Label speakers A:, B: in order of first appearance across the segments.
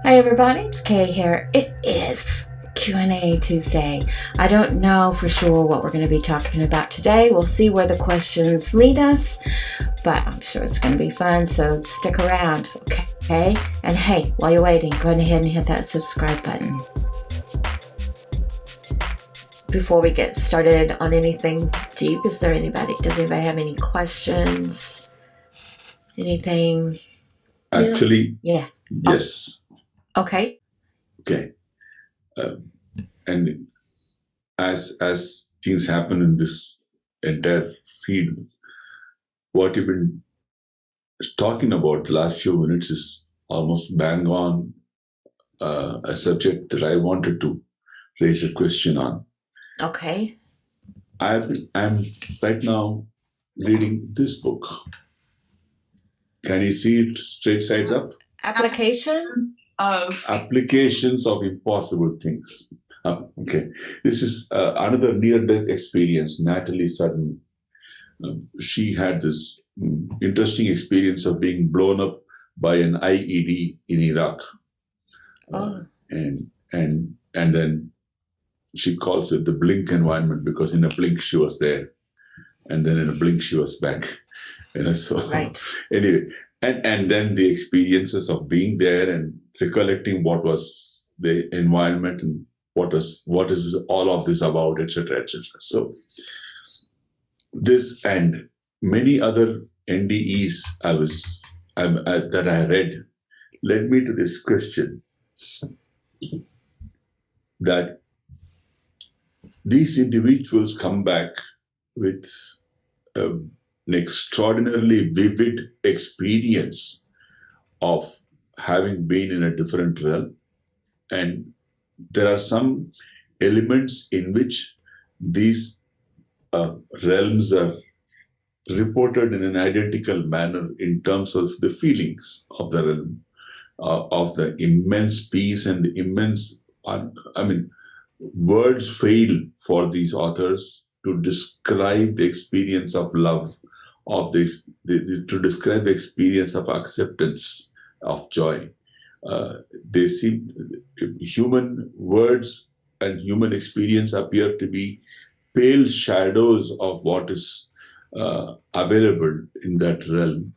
A: Hi everybody, it's Kay here. It is Q&A Tuesday. I don't know for sure what we're going to be talking about today. We'll see where the questions lead us, but I'm sure it's going to be fun, so stick around, okay? And hey, while you're waiting, go ahead and hit that subscribe button. Before we get started on anything deep, does anybody have any questions? Anything?
B: Actually,
A: Yeah.
B: yes.
A: Okay.
B: And as things happen in this entire field, what you've been talking about the last few minutes is almost bang on a subject that I wanted to raise a question on.
A: Okay.
B: I'm right now reading this book. Can you see it straight sides up? Applications of impossible things. Okay. This is another near-death experience. Natalie Sutton. She had this interesting experience of being blown up by an IED in Iraq. And then she calls it the blink environment, because in a blink she was there, and then in a blink she was back.
A: Right.
B: Anyway, and then the experiences of being there and recollecting what was the environment and what is all of this about, etc., etc. So this and many other NDEs that I read led me to this question, that these individuals come back with an extraordinarily vivid experience of having been in a different realm, and there are some elements in which these realms are reported in an identical manner in terms of the feelings of the realm, of the immense peace and the immense, words fail for these authors to describe the experience of love, to describe the experience of acceptance, of joy. They seem, human words and human experience appear to be pale shadows of what is available in that realm.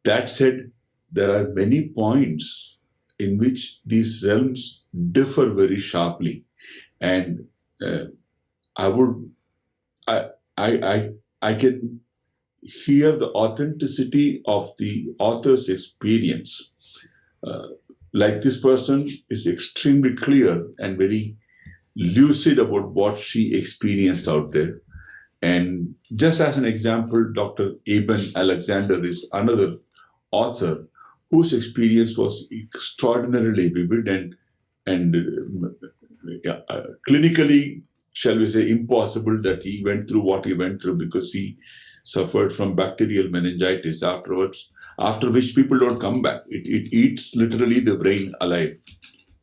B: That said, there are many points in which these realms differ very sharply, and I can hear the authenticity of the author's experience. Like this person is extremely clear and very lucid about what she experienced out there. And just as an example, Dr. Eben Alexander is another author whose experience was extraordinarily vivid and clinically, shall we say, impossible that he went through what he went through, because he suffered from bacterial meningitis afterwards, after which people don't come back. It eats literally the brain alive.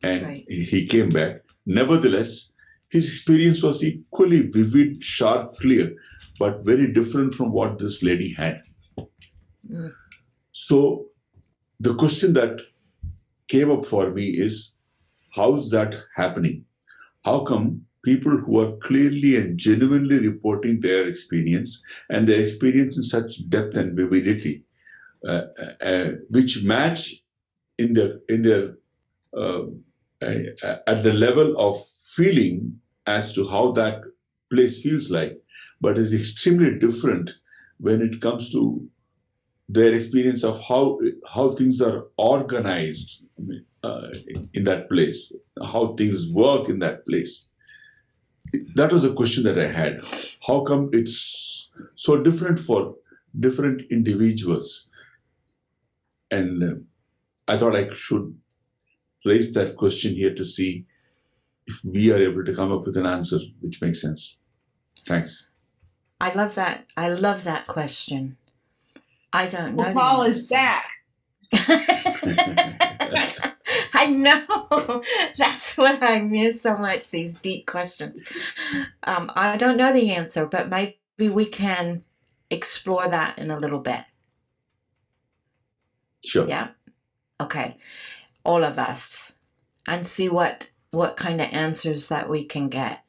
B: And right. He came back. Nevertheless, his experience was equally vivid, sharp, clear, but very different from what this lady had. So the question that came up for me is, how's that happening? How come people who are clearly and genuinely reporting their experience, and their experience in such depth and vividity, which match in their at the level of feeling as to how that place feels like, but is extremely different when it comes to their experience of how things are organized in that place, how things work in that place. That was a question that I had. How come it's so different for different individuals? And I thought I should raise that question here to see if we are able to come up with an answer which makes sense. Thanks.
A: I love that. I love that question. I don't know.
C: What call is that?
A: I know. That's what I miss so much, these deep questions. I don't know the answer, but maybe we can explore that in a little bit.
B: Sure.
A: Yeah? Okay. all of us, and see what kind of answers that we can get.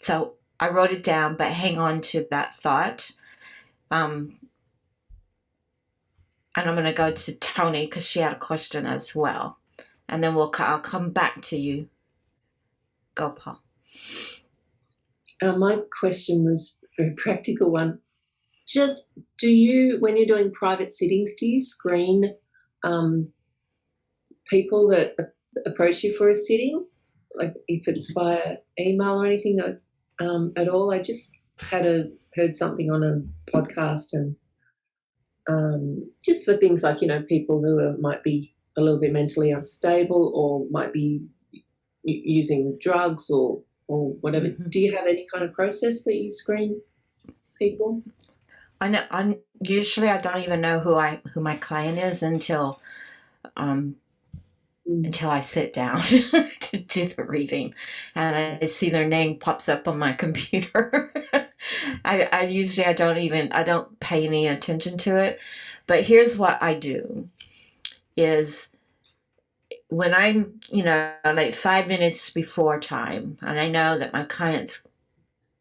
A: So I wrote it down, but hang on to that thought. And I'm going to go to Tony because she had a question as well. And then I'll come back to you. Go, Paul.
C: My question was a very practical one. Just when you're doing private sittings, do you screen people that approach you for a sitting? Like if it's via email or anything at all? I just heard something on a podcast, and just for things like, people who might be a little bit mentally unstable or might be using drugs or whatever. Mm-hmm. Do you have any kind of process that you screen people?
A: I know. Usually I don't even know who my client is until I sit down to do the reading, and I see their name pops up on my computer. I usually don't pay any attention to it. But here's what I do is when I'm, like 5 minutes before time, and I know that my client's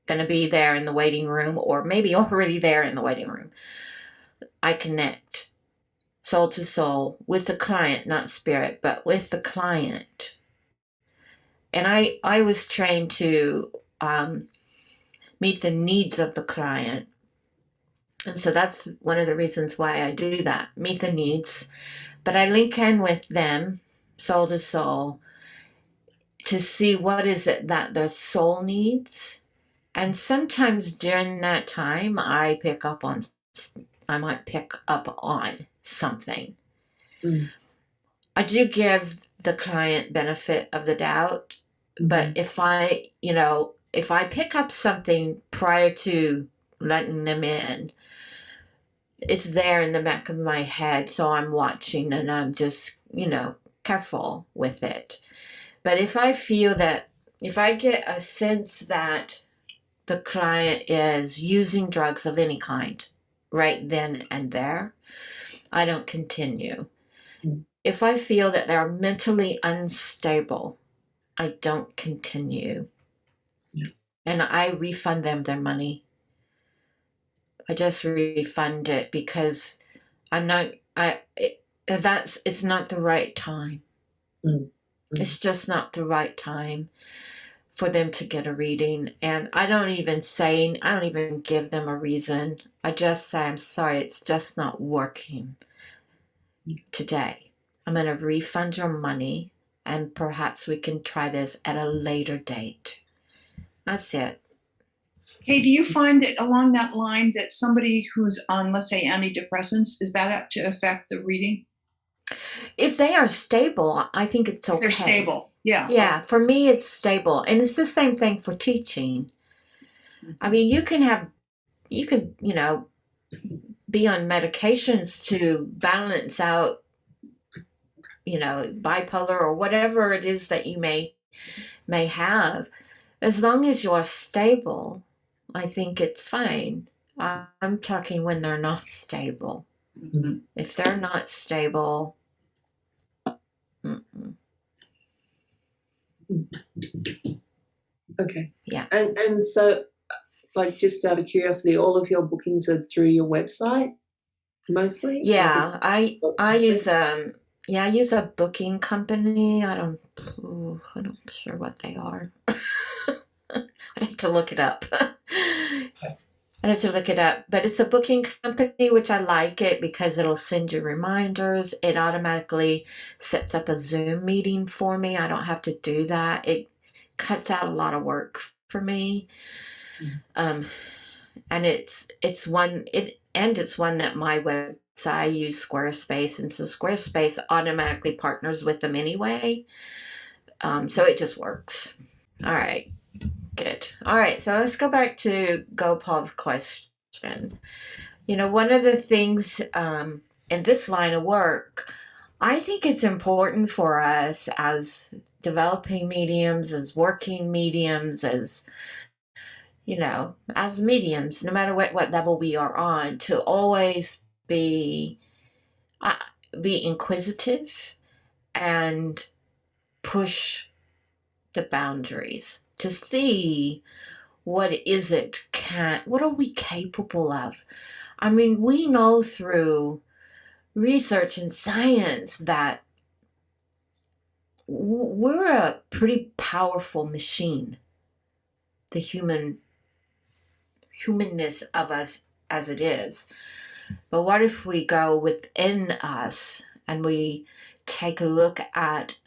A: going to be there in the waiting room or maybe already there in the waiting room, I connect soul to soul with the client, not spirit, but with the client. And I was trained to meet the needs of the client. And so that's one of the reasons why I do that, meet the needs. But I link in with them, soul to soul, to see what is it that their soul needs. And sometimes during that time, I might pick up on something. Mm. I do give the client benefit of the doubt, but if I pick up something prior to letting them in, it's there in the back of my head, so I'm watching and I'm just, careful with it. But if I get a sense that the client is using drugs of any kind right then and there, I don't continue. If I feel that they're mentally unstable, I don't continue. Yeah. And I refund them their money. I just refund it because it's not the right time. Mm-hmm. It's just not the right time for them to get a reading. And I don't even give them a reason. I just say, I'm sorry, it's just not working today. I'm going to refund your money, and perhaps we can try this at a later date. That's it.
D: Hey, do you find that along that line that somebody who's on, let's say, antidepressants, is that up to affect the reading?
A: If they are stable, I think it's okay.
D: They're stable, yeah.
A: Yeah, for me, it's stable. And it's the same thing for teaching. I mean, you could, be on medications to balance out, bipolar or whatever it is that you may have. As long as you're stable, I think it's fine. I'm talking when they're not stable. Mm-hmm. If they're not stable,
C: Okay.
A: Yeah.
C: And so, like, just out of curiosity, all of your bookings are through your website mostly?
A: Yeah, I use I use a booking company. I'm not sure what they are. I have to look it up. But it's a booking company, which I like it because it'll send you reminders. It automatically sets up a Zoom meeting for me. I don't have to do that. It cuts out a lot of work for me. And it's one that my website, I use Squarespace, and so Squarespace automatically partners with them anyway. So it just works. All right. Good. All right, so let's go back to Gopal's question. One of the things in this line of work, I think it's important for us as developing mediums, as working mediums, as mediums, no matter what level we are on, to always be be inquisitive and push the boundaries to see what are we capable of. I mean, we know through research and science that we're a pretty powerful machine. The humanness of us as it is. But what if we go within us and we take a look at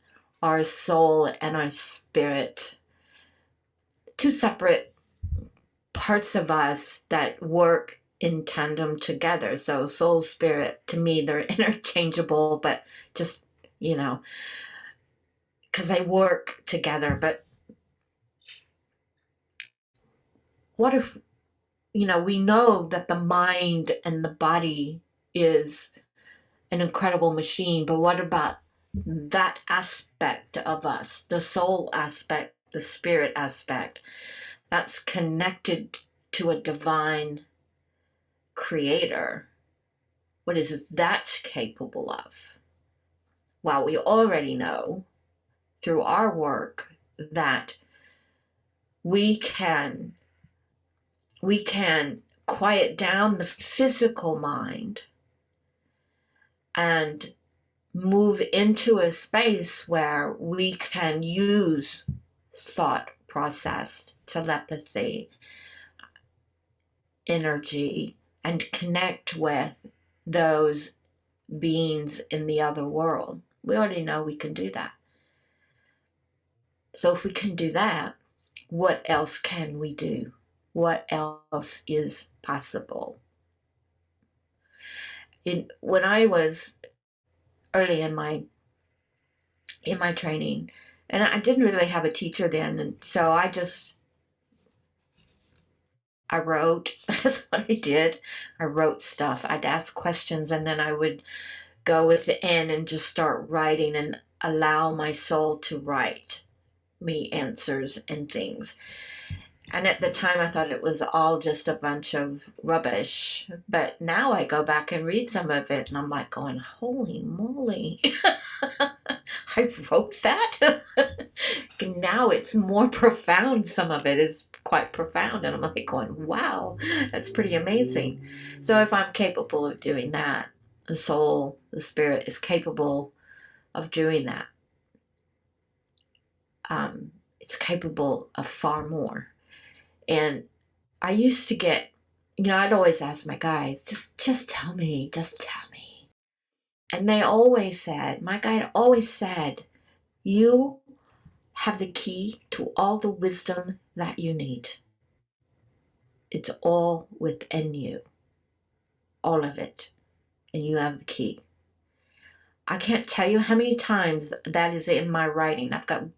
A: our soul and our spirit, two separate parts of us that work in tandem together. So soul, spirit, to me, they're interchangeable, but just, because they work together. But what if, we know that the mind and the body is an incredible machine, but what about that aspect of us, the soul aspect, the spirit aspect, that's connected to a divine creator? What is that capable of? Well, we already know through our work that we can quiet down the physical mind and move into a space where we can use thought process, telepathy, energy, and connect with those beings in the other world. We already know we can do that. So if we can do that, what else can we do? What else is possible? When I was early in my training, and I didn't really have a teacher then, and so I wrote. That's what I did. I wrote stuff. I'd ask questions, and then I would go within and just start writing and allow my soul to write me answers and things. And at the time, I thought it was all just a bunch of rubbish. But now I go back and read some of it, and I'm like going, holy moly. I wrote that? Now it's more profound. Some of it is quite profound. And I'm like going, wow, that's pretty amazing. So if I'm capable of doing that, the soul, the spirit is capable of doing that. It's capable of far more. And I used to get, I'd always ask my guides, just tell me. And they always said, my guide always said, you have the key to all the wisdom that you need. It's all within you. All of it. And you have the key. I can't tell you how many times that is in my writing. I got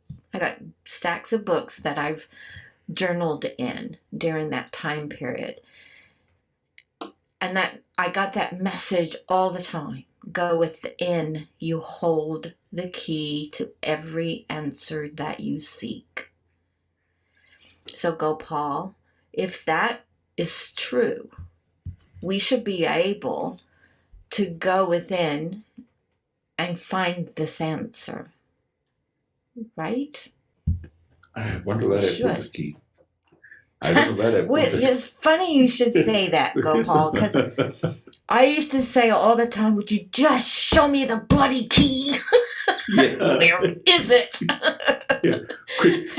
A: stacks of books that I've journaled in during that time period. And that I got that message all the time. Go within, you hold the key to every answer that you seek. So Gopal, if that is true, we should be able to go within and find this answer. Right?
B: I wonder where I put the key. I don't know where I put it.
A: It's funny you should say that, Gopal, because I used to say all the time, would you just show me the bloody key?
B: Yeah.
A: Where is it?
B: Yeah. Quit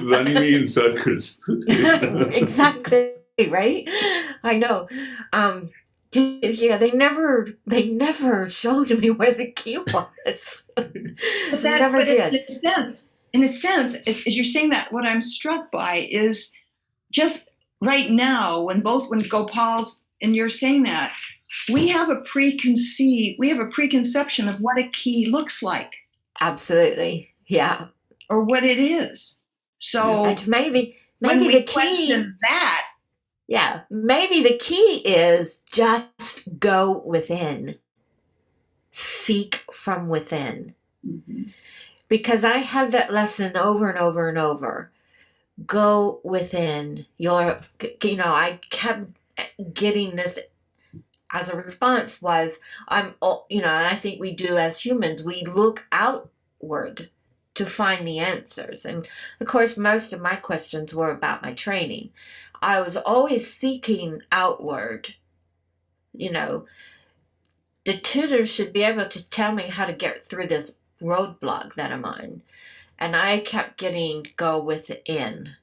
B: running me in circles.
A: Exactly, right? I know. Yeah, they never showed me where the key was. Never did.
D: In a sense, as you're saying that, what I'm struck by is just right now, when Gopal's and you're saying that, we have a preconception of what a key looks like.
A: Absolutely, yeah.
D: Or what it is. So
A: and maybe
D: when we
A: the key
D: question that.
A: Yeah, maybe the key is just go within. Seek from within.
D: Mm-hmm.
A: Because I have that lesson over and over and over. Go within. I kept getting this as a response was, and I think we do as humans, we look outward to find the answers. And of course, most of my questions were about my training. I was always seeking outward. The tutor should be able to tell me how to get through this roadblock that I'm on. And I kept getting, go within,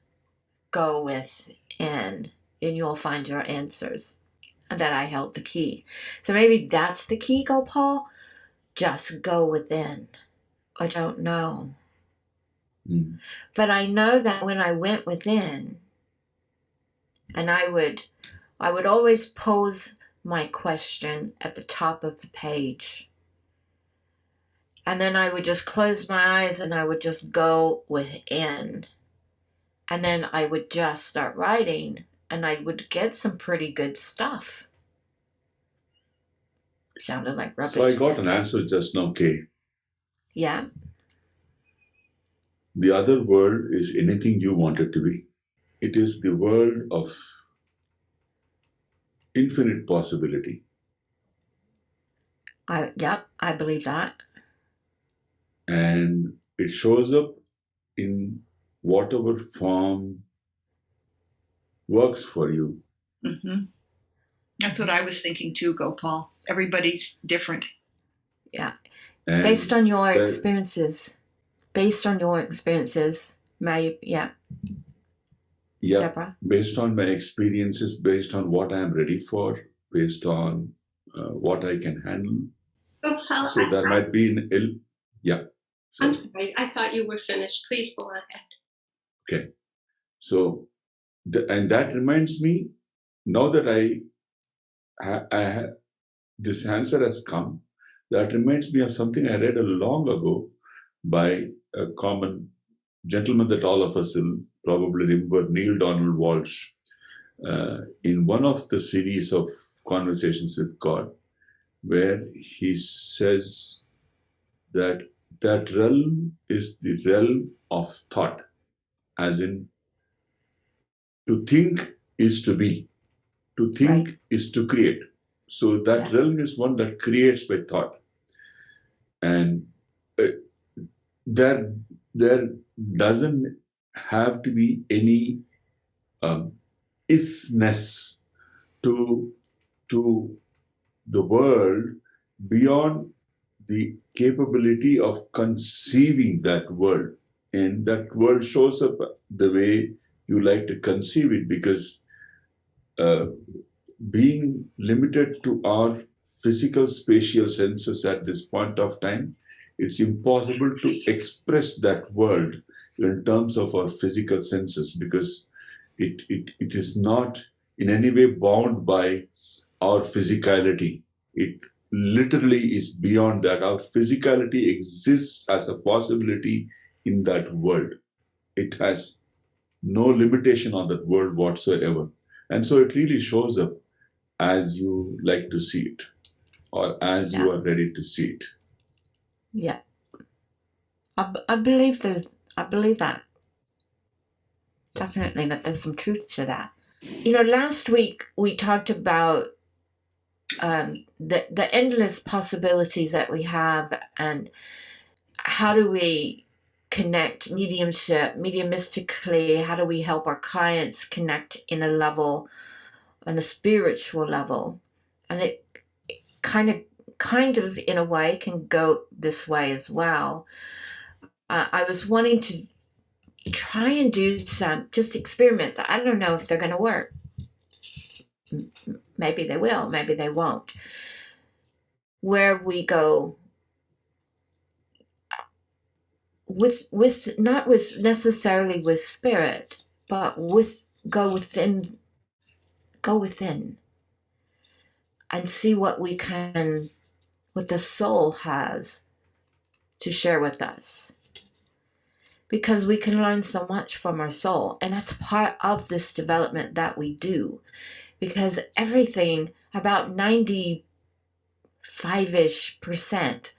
A: and you'll find your answers. And that I held the key. So maybe that's the key, Gopal. Just go within. I don't know. But I know that when I went within, and I would always pose my question at the top of the page. And then I would just close my eyes and I would just go within. And then I would just start writing and I would get some pretty good stuff. Sounded like rubbish.
B: So I got an answer just now, Kay.
A: Yeah.
B: The other world is anything you want it to be. It is the world of infinite possibility.
A: I believe that.
B: And it shows up in whatever form works for you.
D: Mm-hmm. That's what I was thinking too, Gopal. Everybody's different.
A: Yeah.
B: And
A: based on your experiences. Yeah. Deborah?
B: Based on my experiences, based on what I'm ready for, based on what I can handle.
E: Gopal,
B: So there might be an
E: I'm sorry, I thought you were finished. Please go ahead.
B: Okay. So, and that reminds me, now that this answer has come, that reminds me of something I read long ago by a common gentleman that all of us will probably remember, Neil Donald Walsh, in one of the series of Conversations with God, where he says that realm is the realm of thought, as in to think is to be, to think is to create. So that realm is one that creates by thought. And there doesn't have to be any isness to the world beyond the capability of conceiving that world. And that world shows up the way you like to conceive it, because being limited to our physical spatial senses at this point of time, it's impossible to express that world in terms of our physical senses, because it is not in any way bound by our physicality. It literally is beyond that. Our physicality exists as a possibility in that world. It has no limitation on that world whatsoever. And so it really shows up as you like to see it, or as you are ready to see it.
A: Yeah. I believe that. Definitely that there's some truth to that. Last week we talked about the endless possibilities that we have, and how do we connect mediumistically, how do we help our clients connect on a spiritual level. And it kind of in a way can go this way as well. I was wanting to try and do some just experiments. I don't know if they're going to work. Maybe they will, maybe they won't. Where we go not necessarily with spirit, but go within and see what the soul has to share with us. Because we can learn so much from our soul, and that's part of this development that we do. Because everything, about 95-ish%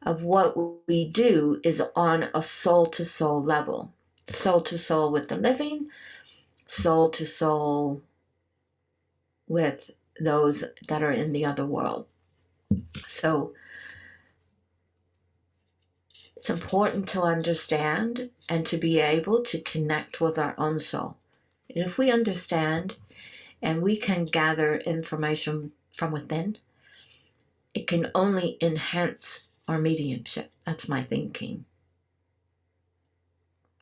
A: of what we do is on a soul-to-soul level. Soul-to-soul with the living, soul-to-soul with those that are in the other world. So it's important to understand and to be able to connect with our own soul. And if we understand and we can gather information from within, it can only enhance our mediumship. That's my thinking.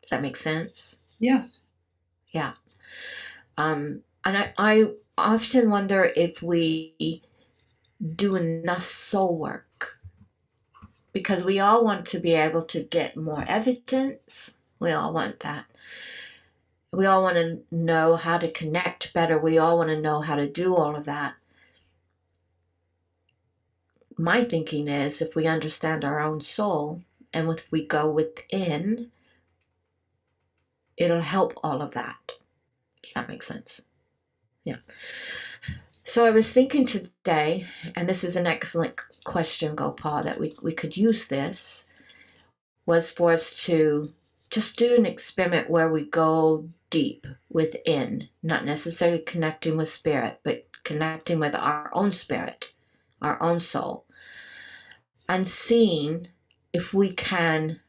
A: Does that make sense?
D: Yes.
A: Yeah. And I often wonder if we do enough soul work, because we all want to be able to get more evidence. We all want that. We all want to know how to connect better. We all want to know how to do all of that. My thinking is, if we understand our own soul and if we go within, it'll help all of that. If that makes sense. Yeah. So I was thinking today, and this is an excellent question, Gopal, that we could use this, was for us to just do an experiment where we go deep within, not necessarily connecting with spirit, but connecting with our own spirit, our own soul, and seeing if we can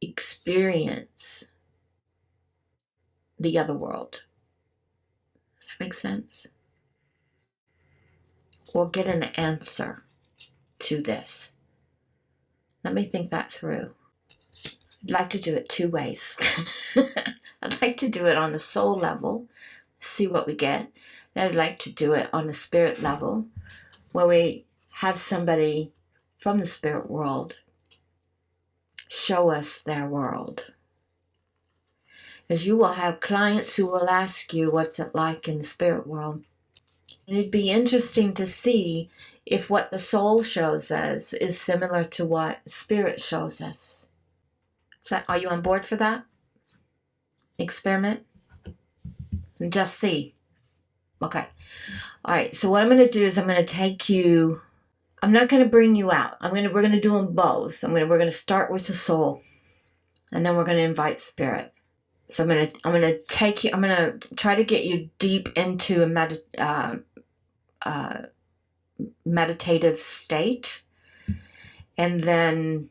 A: experience the other world. Does that make sense? Or get an answer to this. Let me think that through. I'd like to do it two ways. I'd like to do it on the soul level, see what we get. Then I'd like to do it on the spirit level, where we have somebody from the spirit world show us their world. As you will have clients who will ask you, what's it like in the spirit world? And it'd be interesting to see if what the soul shows us is similar to what spirit shows us. So, are you on board for that experiment? And just see. Okay. All right. So what I'm going to do is I'm going to take you. I'm not going to bring you out. We're going to do them both. We're going to start with the soul, and then we're going to invite spirit. So I'm going to take you. I'm going to try to get you deep into a meditative state, and then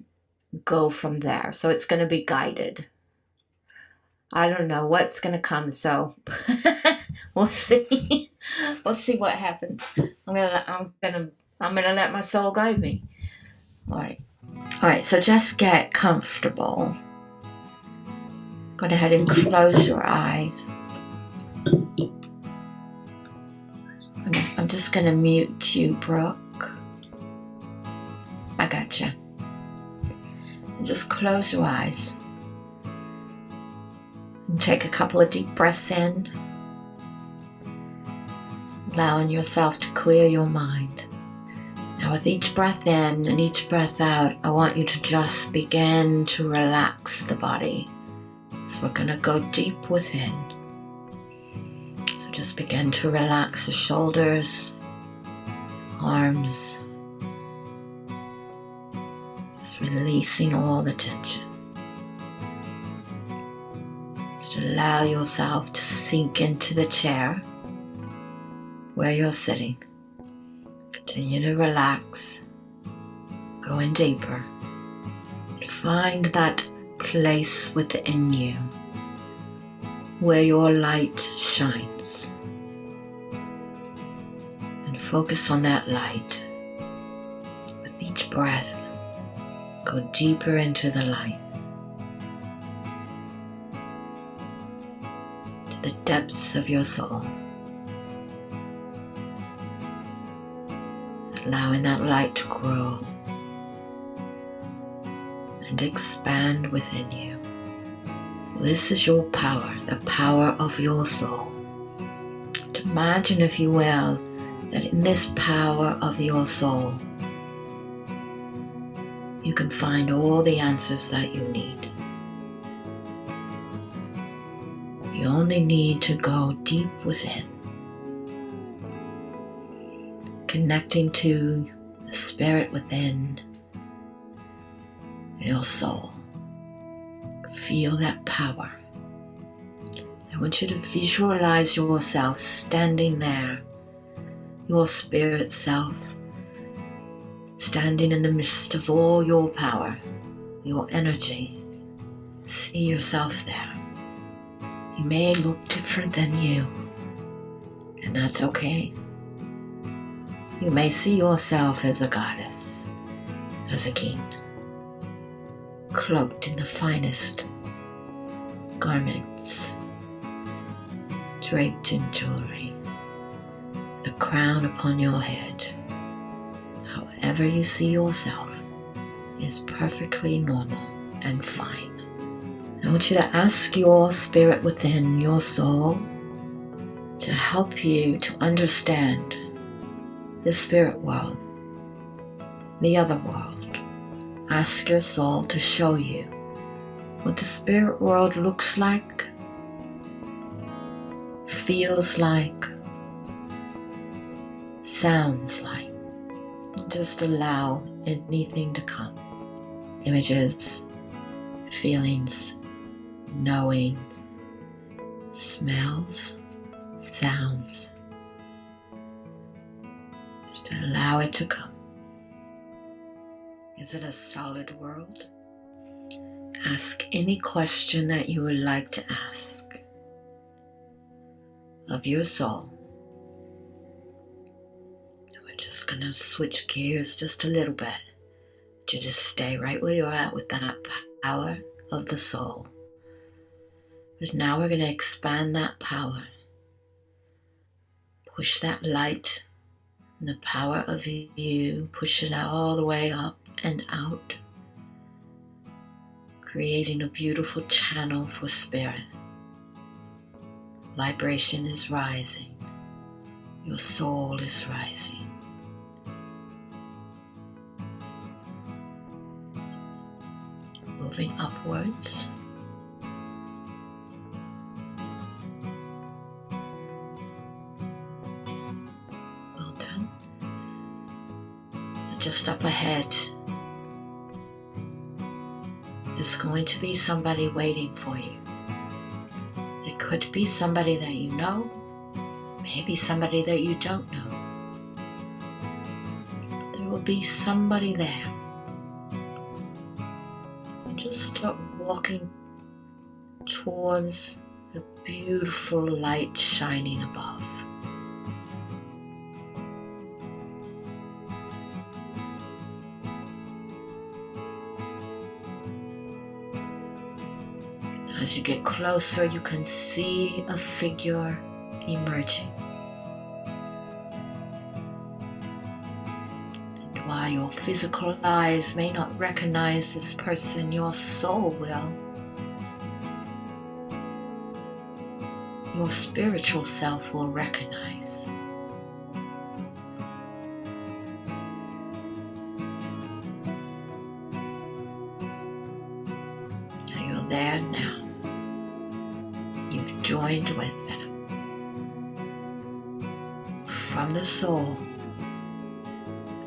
A: go from there. So it's going to be guided. I don't know what's going to come, so we'll see. We'll see what happens. I'm gonna let my soul guide me. All right. So just get comfortable. Go ahead and close your eyes. I'm just gonna mute you, Brooke. I gotcha. Just close your eyes. And take a couple of deep breaths in, allowing yourself to clear your mind. Now with each breath in and each breath out, I want you to just begin to relax the body. So we're going to go deep within. So just begin to relax the shoulders, arms, just releasing all the tension. Just allow yourself to sink into the chair where you're sitting. Continue to relax, going deeper. Find that place within you where your light shines. And focus on that light. With each breath, go deeper into the light. To the depths of your soul. Allowing that light to grow and expand within you. This is your power, the power of your soul. To imagine, if you will, that in this power of your soul, you can find all the answers that you need. You only need to go deep within, connecting to the spirit within your soul. Feel that power, I want you to visualize yourself standing there, your spirit self, standing in the midst of all your power, your energy. See yourself there. You may look different than you, and that's okay. You may see yourself as a goddess, as a king, cloaked in the finest garments, draped in jewelry, the crown upon your head. However you see yourself is perfectly normal and fine. I want you to ask your spirit within, your soul, to help you to understand the spirit world, the other world. Ask your soul to show you what the spirit world looks like, feels like, sounds like. Just allow anything to come. Images, feelings, knowing, smells, sounds. Just allow it to come. Is it a solid world? Ask any question that you would like to ask of your soul. We're just going to switch gears just a little bit. You just stay right where you're at with that power of the soul. But now we're going to expand that power. Push that light and the power of you, push it all the way up and out, creating a beautiful channel for spirit. Vibration is rising. Your soul is rising. Moving upwards. Well done. Just up ahead, there's going to be somebody waiting for you. It could be somebody that you know, maybe somebody that you don't know. There will be somebody there. Just start walking towards the beautiful light shining above. As you get closer, you can see a figure emerging. And while your physical eyes may not recognize this person, your soul will. Your spiritual self will recognize. Now you're there now. You've joined with them. From the soul,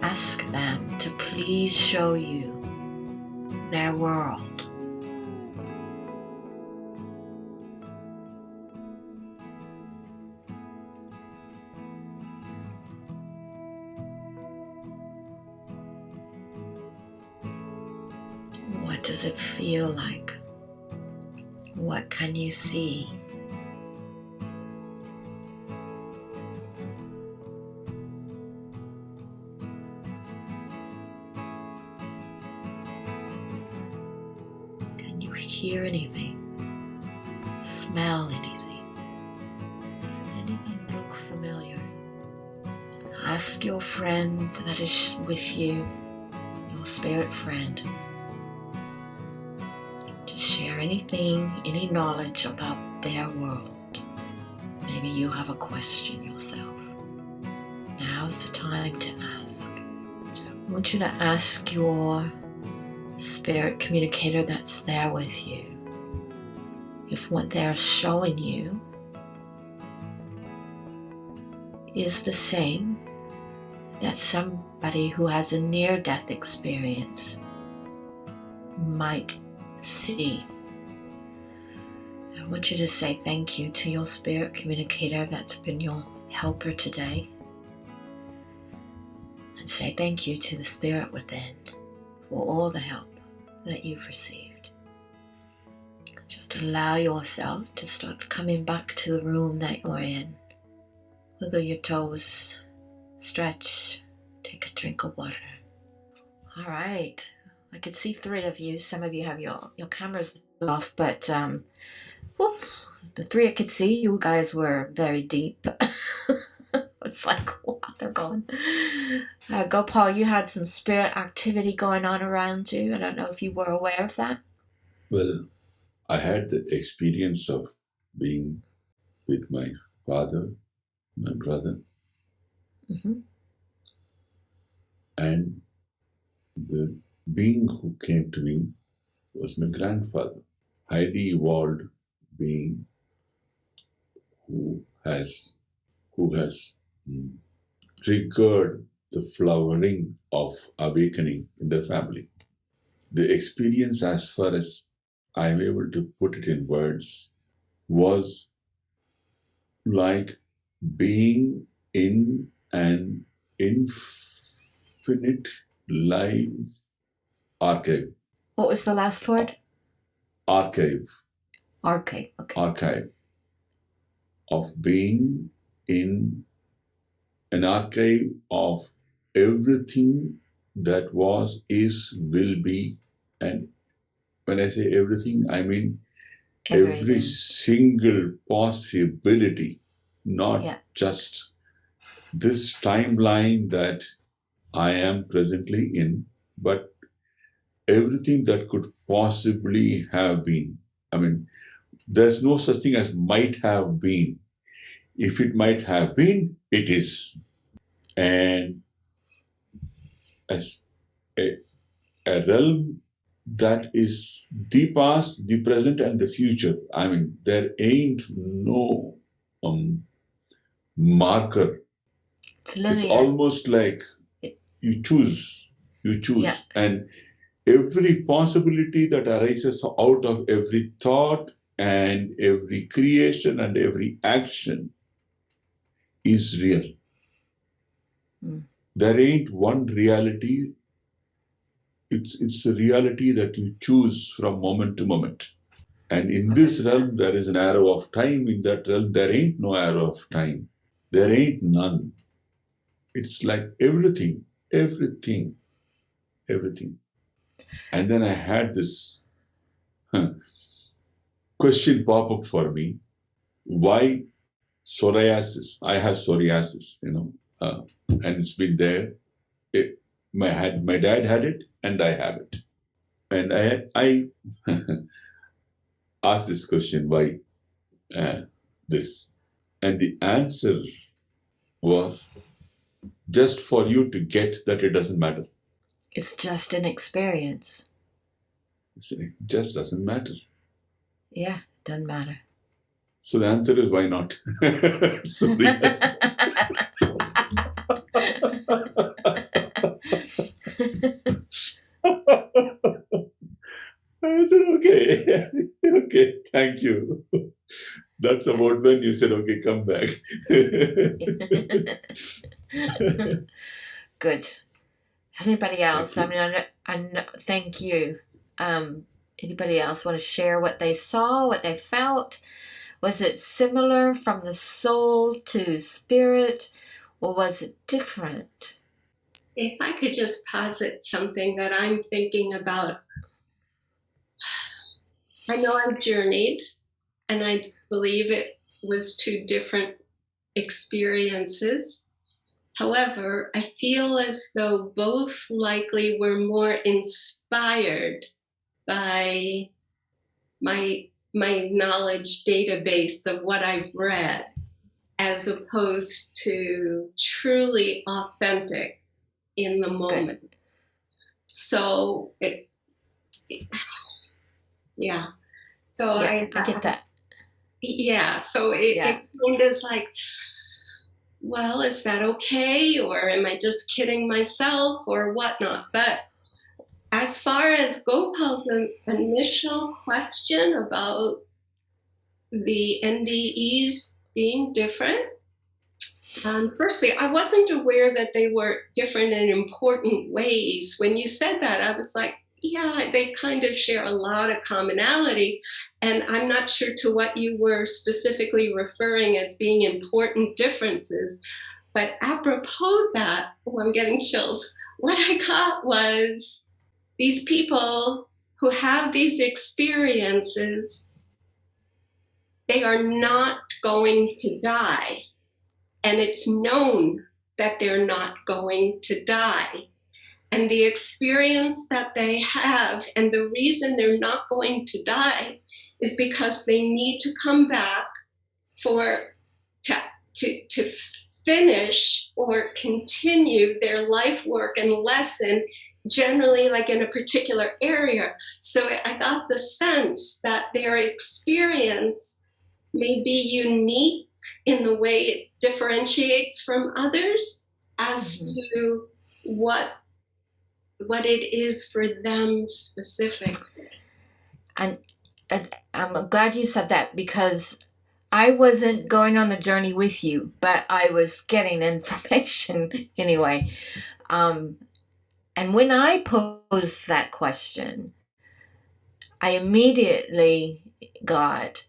A: ask them to please show you their world. What does it feel like? What can you see? Can you hear anything? Smell anything? Does anything look familiar? Ask your friend that is with you, your spirit friend, to share anything, any knowledge about their world. Maybe you have a question yourself. Now's the time to ask. I want you to ask your spirit communicator that's there with you if what they're showing you is the same that somebody who has a near-death experience might see. I want you to say thank you to your spirit communicator that's been your helper today. And say thank you to the spirit within for all the help that you've received. Just allow yourself to start coming back to the room that you're in. Wiggle your toes, stretch, take a drink of water. All right. I could see 3 of you. Some of you have your cameras off, but the 3 I could see, you guys were very deep. It's like, what? They're gone. Gopal, you had some spirit activity going on around you. I don't know if you were aware of that.
B: Well, I had the experience of being with my father, my brother, and the being who came to me was my grandfather, highly evolved being who has triggered the flowering of awakening in the family. The experience, as far as I'm able to put it in words, was like being in an infinite live archive.
A: What was the last word?
B: Archive.
A: Archive, okay.
B: Archive. Of being in an archive of everything that was, is, will be. And when I say everything, I mean every single possibility, not just this timeline that I am presently in, but everything that could possibly have been. I mean, there's no such thing as might have been. If it might have been, it is. And as a realm that is the past, the present, and the future. I mean, there ain't no marker. It's almost like you choose. Yeah. And every possibility that arises out of every thought and every creation and every action is real. There ain't one reality. It's a reality that you choose from moment to moment. And in this realm, there is an arrow of time. In that realm, there ain't no arrow of time. There ain't none. It's like everything. And then I had this question pop up for me. Why psoriasis? I have psoriasis, and it's been there. My dad had it, and I have it. And I asked this question, why this? And the answer was just for you to get that it doesn't matter.
A: It's just an experience.
B: It just doesn't matter.
A: Yeah, it doesn't matter.
B: So the answer is why not? So yes. I said, okay, thank you. That's about when you said, okay, come back.
A: Good. Anybody else? I mean, I know, thank you. Anybody else want to share what they saw, what they felt? Was it similar from the soul to spirit, or was it different?
E: If I could just posit something that I'm thinking about. I know I've journeyed, and I believe it was 2 different experiences. However, I feel as though both likely were more inspired by my knowledge database of what I've read, as opposed to truly authentic in the moment. Good. So yeah. So
A: I get that.
E: Yeah. So it kind of is like, well, is that okay? Or am I just kidding myself or whatnot? But as far as Gopal's initial question about the NDEs being different. Firstly, I wasn't aware that they were different in important ways. When you said that, I was like, yeah, they kind of share a lot of commonality. And I'm not sure to what you were specifically referring as being important differences. But apropos that, oh, I'm getting chills. What I got was these people who have these experiences, they are not going to die. And it's known that they're not going to die. And the experience that they have, and the reason they're not going to die, is because they need to come back to finish or continue their life work and lesson, generally like in a particular area. So I got the sense that their experience may be unique in the way it differentiates from others as to what it is for them specifically.
A: And I'm glad you said that, because I wasn't going on the journey with you, but I was getting information anyway. And when I posed that question, I immediately got,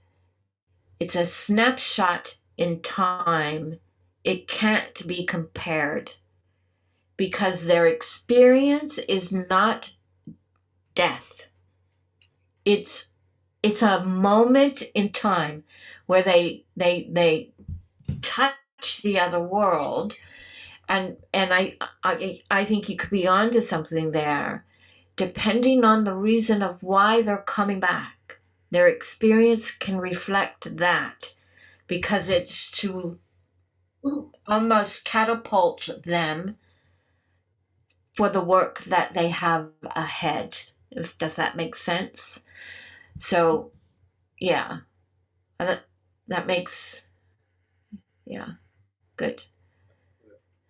A: it's a snapshot in time. It can't be compared, because their experience is not death. It's a moment in time where they touch the other world, and I think you could be onto something there, depending on the reason of why they're coming back. Their experience can reflect that, because it's to almost catapult them for the work that they have ahead. Does that make sense? So, yeah, that makes, yeah, good.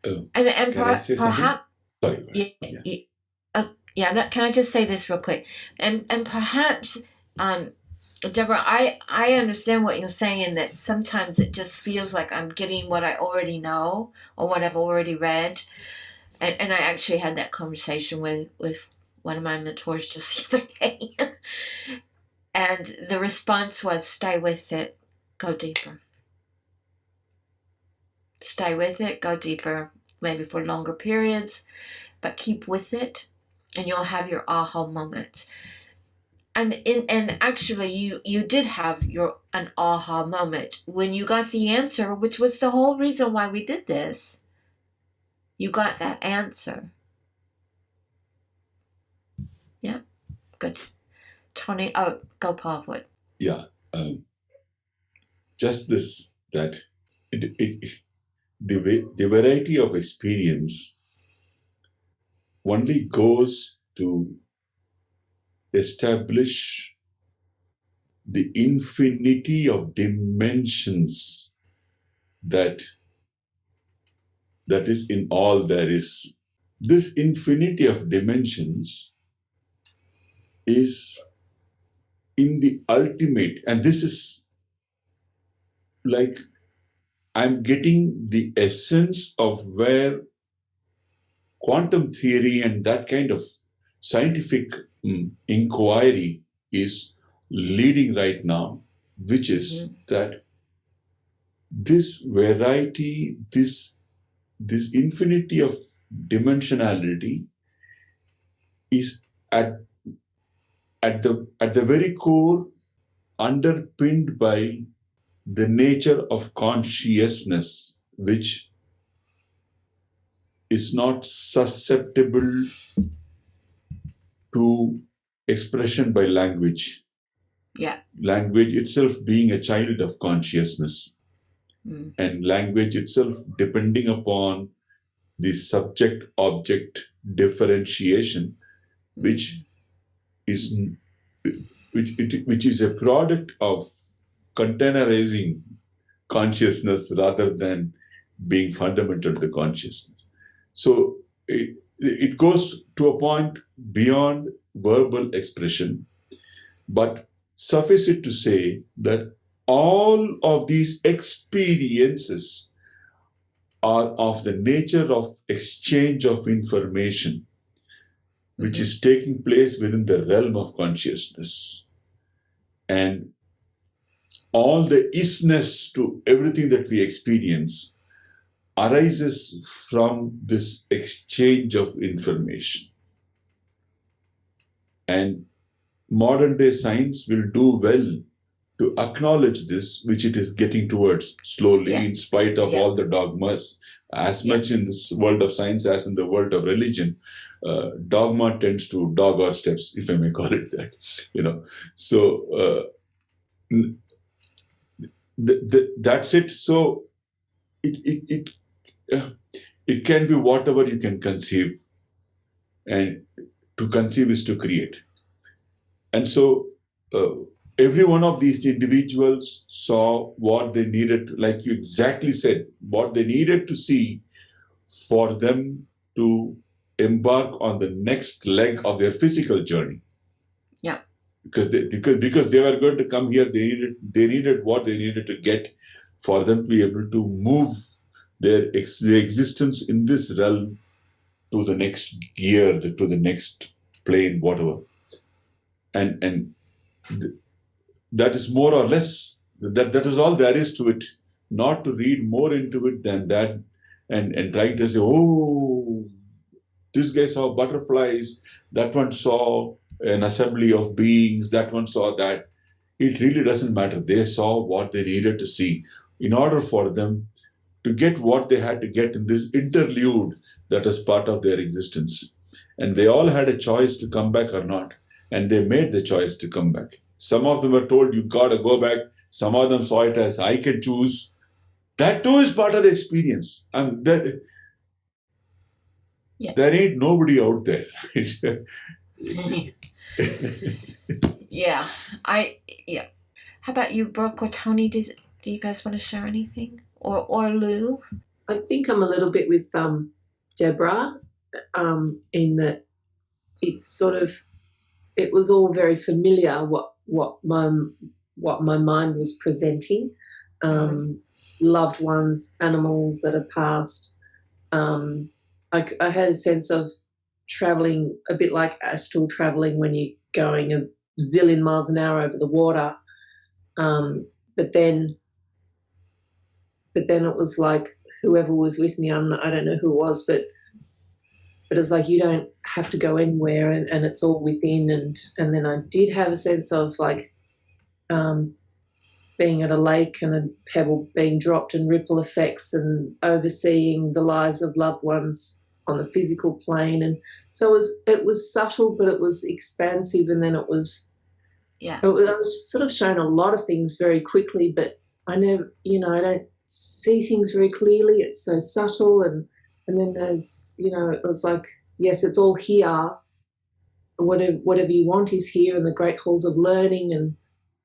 A: And
B: Can I say
A: perhaps,
B: something? Sorry.
A: yeah. Can I just say this real quick? And perhaps, Deborah, I understand what you're saying, that sometimes it just feels like I'm getting what I already know or what I've already read. And I actually had that conversation with one of my mentors just the other day. And the response was, stay with it, go deeper. Stay with it, go deeper, maybe for longer periods, but keep with it, and you'll have your aha moments. And actually you did have an aha moment when you got the answer, which was the whole reason why we did this. You got that answer. Yeah, good. Tony, go Paul, what?
B: Yeah, just this, that the variety of experience only goes to establish the infinity of dimensions that is in all there is. This infinity of dimensions is in the ultimate, and this is like, I'm getting the essence of where quantum theory and that kind of scientific inquiry is leading right now, which is that this variety, this infinity of dimensionality is at the very core underpinned by the nature of consciousness, which is not susceptible to expression by language.
A: Yeah.
B: Language itself being a child of consciousness. And language itself depending upon the subject-object differentiation, which is a product of containerizing consciousness rather than being fundamental to consciousness. So it goes to a point beyond verbal expression, but suffice it to say that all of these experiences are of the nature of exchange of information, which is taking place within the realm of consciousness. And all the isness to everything that we experience arises from this exchange of information. And modern day science will do well to acknowledge this, which it is getting towards slowly, in spite of all the dogmas. As much in this world of science as in the world of religion, dogma tends to dog our steps, if I may call it that. So that's it. So it can be whatever you can conceive, and to conceive is to create. And so every one of these individuals saw what they needed, like you exactly said, what they needed to see for them to embark on the next leg of their physical journey.
A: Yeah.
B: Because they were going to come here, they needed what they needed to get for them to be able to move their existence in this realm to the next gear, to the next plane, whatever. And that is more or less, that is all there is to it. Not to read more into it than that, and trying to say, oh, this guy saw butterflies, that one saw an assembly of beings, that one saw that. It really doesn't matter. They saw what they needed to see in order for them to get what they had to get in this interlude that is part of their existence. And they all had a choice to come back or not. And they made the choice to come back. Some of them were told, you got to go back. Some of them saw it as, I can choose. That too is part of the experience. And there ain't nobody out there.
A: Yeah. How about you, Brooke or Tony? Do you guys want to share anything? Or Lou?
C: I think I'm a little bit with Deborah in that it was all very familiar what my mind was presenting. Loved ones, animals that have passed. I had a sense of traveling, a bit like astral traveling when you're going a zillion miles an hour over the water. But then it was like whoever was with me, I don't know who it was, but it's like you don't have to go anywhere, and it's all within. And then I did have a sense of like being at a lake and a pebble being dropped and ripple effects and overseeing the lives of loved ones on the physical plane. And so it was subtle, but it was expansive. And then I was sort of shown a lot of things very quickly, but I never, I don't see things very clearly. It's so subtle. And then there's, it was like, yes, it's all here. Whatever you want is here in the great halls of learning,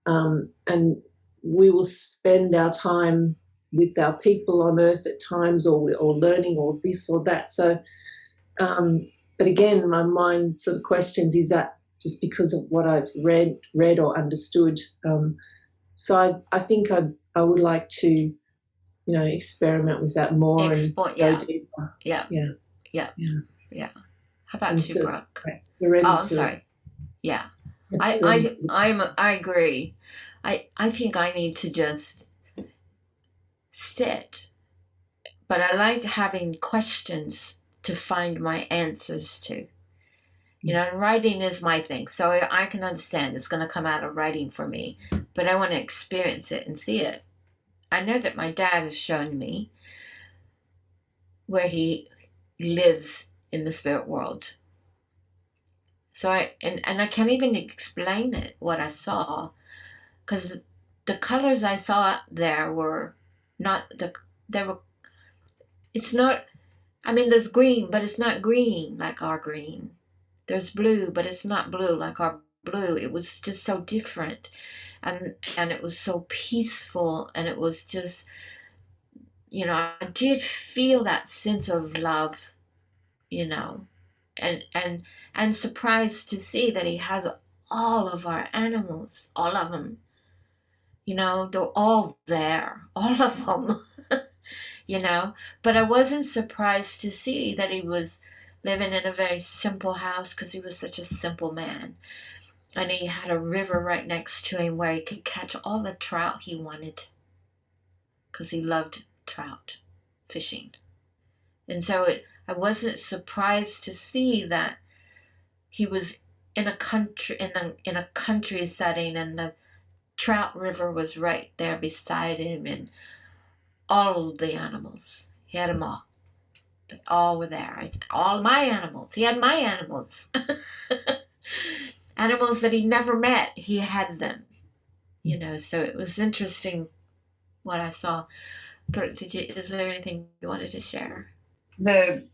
C: and we will spend our time with our people on earth at times, or learning, or this or that. So, but again, my mind sort of questions: is that just because of what I've read or understood? So I think I would like to, experiment with that more and go deeper.
A: Yeah. How about you, Brooke?
C: I'm
A: sorry. Yeah, I agree. I think I need to just sit, but I like having questions to find my answers to. And writing is my thing, so I can understand it's going to come out of writing for me, but I want to experience it and see it. I know that my dad has shown me where he lives in the spirit world. So I can't even explain it, what I saw, because the colors I saw there were not it's not, there's green, but it's not green like our green. There's blue, but it's not blue like our blue. It was just so different. And it was so peaceful, and it was just, I did feel that sense of love, and surprised to see that he has all of our animals, all of them, They're all there, all of them. But I wasn't surprised to see that he was living in a very simple house, because he was such a simple man. And he had a river right next to him where he could catch all the trout he wanted, because he loved trout fishing. And so I wasn't surprised to see that he was in a country setting, and the trout river was right there beside him, and all the animals. He had them all. They all were there. I said, all my animals. He had my animals. Animals that he never met, he had them. So it was interesting what I saw. But is there anything you wanted to share?
D: The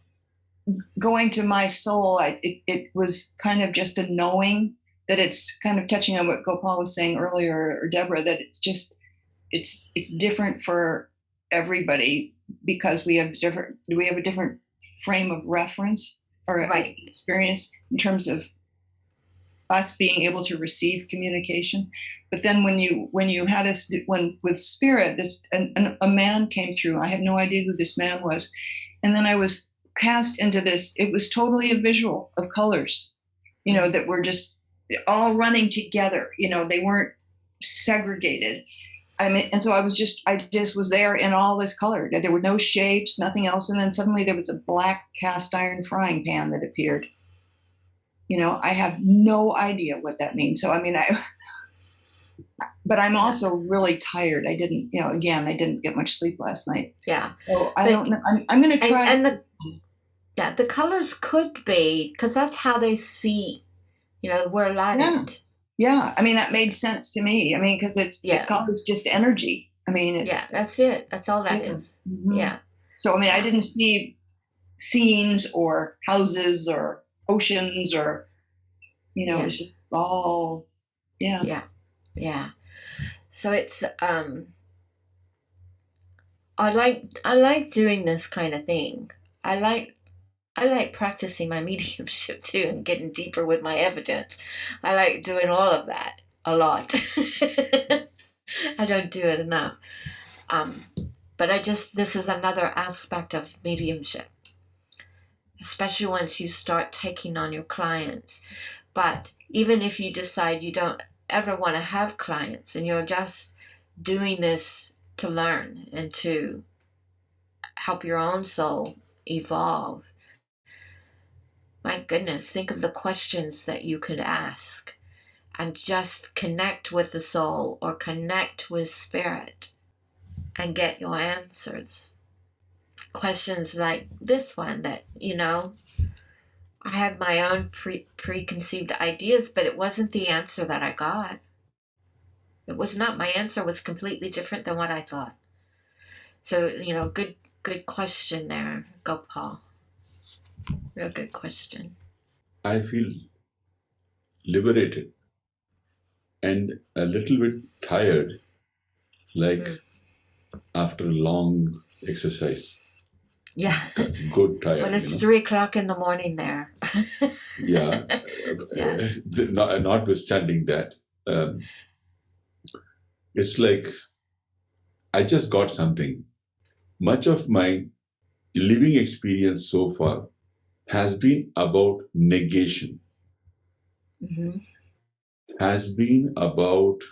D: going to my soul, it was kind of just a knowing that it's kind of touching on what Gopal was saying earlier, or Deborah, that it's different for everybody, because we have a different frame of reference or
A: right.
D: experience in terms of us being able to receive communication. But then when you had us, with spirit, a man came through. I have no idea who this man was. And then I was cast into this. It was totally a visual of colors, that were just all running together. They weren't segregated. And so I just was there in all this color. There were no shapes, nothing else. And then suddenly there was a black cast iron frying pan that appeared. I have no idea what that means. So, but I'm also really tired. I didn't get much sleep last night.
A: Yeah.
D: So I don't know. I'm going to try.
A: And the colors could be, because that's how they see, we're lighted.
D: Yeah. That made sense to me. Because the color's just energy.
A: That's it. That's all that is.
D: Mm-hmm.
A: Yeah.
D: So, I didn't see scenes or houses or oceans or, it was just all,
A: Yeah. So it's, I like doing this kind of thing. I like practicing my mediumship too, and getting deeper with my evidence. I like doing all of that a lot. I don't do it enough. But this is another aspect of mediumship, especially once you start taking on your clients. But even if you decide you don't ever want to have clients, and you're just doing this to learn and to help your own soul evolve, my goodness, think of the questions that you could ask, and just connect with the soul or connect with spirit and get your answers. Questions like this one that, I had my own preconceived ideas, but it wasn't the answer that I got. It was not. My answer was completely different than what I thought. So, good question there, Gopal. Real good question.
B: I feel liberated and a little bit tired, like after a long exercise.
A: Yeah.
B: Good tired.
A: When it's 3:00 in the morning there.
B: Yeah. Notwithstanding that, it's like I just got something. Much of my living experience so far has been about negation, has been about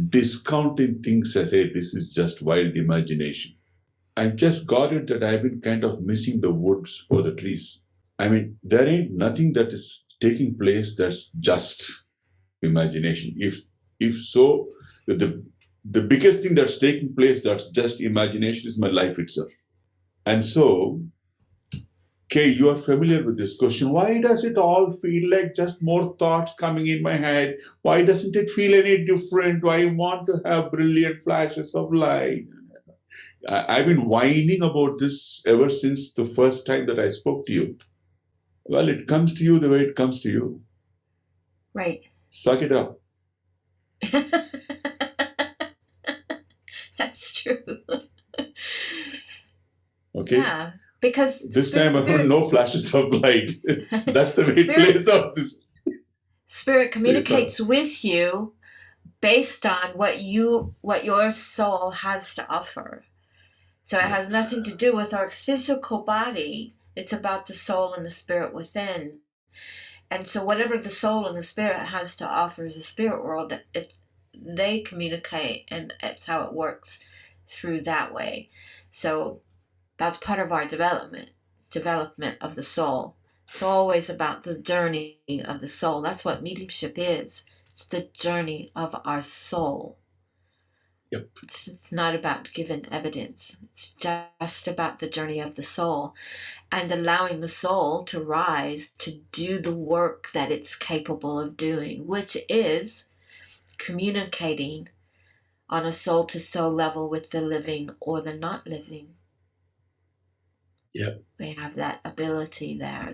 B: discounting things as, hey, this is just wild imagination. I just got it that I've been kind of missing the woods for the trees. There ain't nothing that is taking place that's just imagination. If so, the biggest thing that's taking place that's just imagination is my life itself. And so, Kay, you are familiar with this question. Why does it all feel like just more thoughts coming in my head? Why doesn't it feel any different? Why I want to have brilliant flashes of light? I've been whining about this ever since the first time that I spoke to you. Well, it comes to you the way it comes to you.
A: Right.
B: Suck it up.
A: That's true.
B: Okay?
A: Yeah, because
B: this time I heard no flashes of light. That's the way it plays out.
A: Spirit communicates with you based on what your soul has to offer. So it has nothing to do with our physical body. It's about the soul and the spirit within. And so whatever the soul and the spirit has to offer the spirit world, they communicate, and it's how it works through that way. So that's part of our development of the soul. It's always about the journey of the soul. That's what mediumship is. It's the journey of our soul.
B: Yep.
A: It's not about giving evidence. It's just about the journey of the soul and allowing the soul to rise to do the work that it's capable of doing, which is communicating on a soul-to-soul level with the living or the not living.
B: Yep.
A: We have that ability there.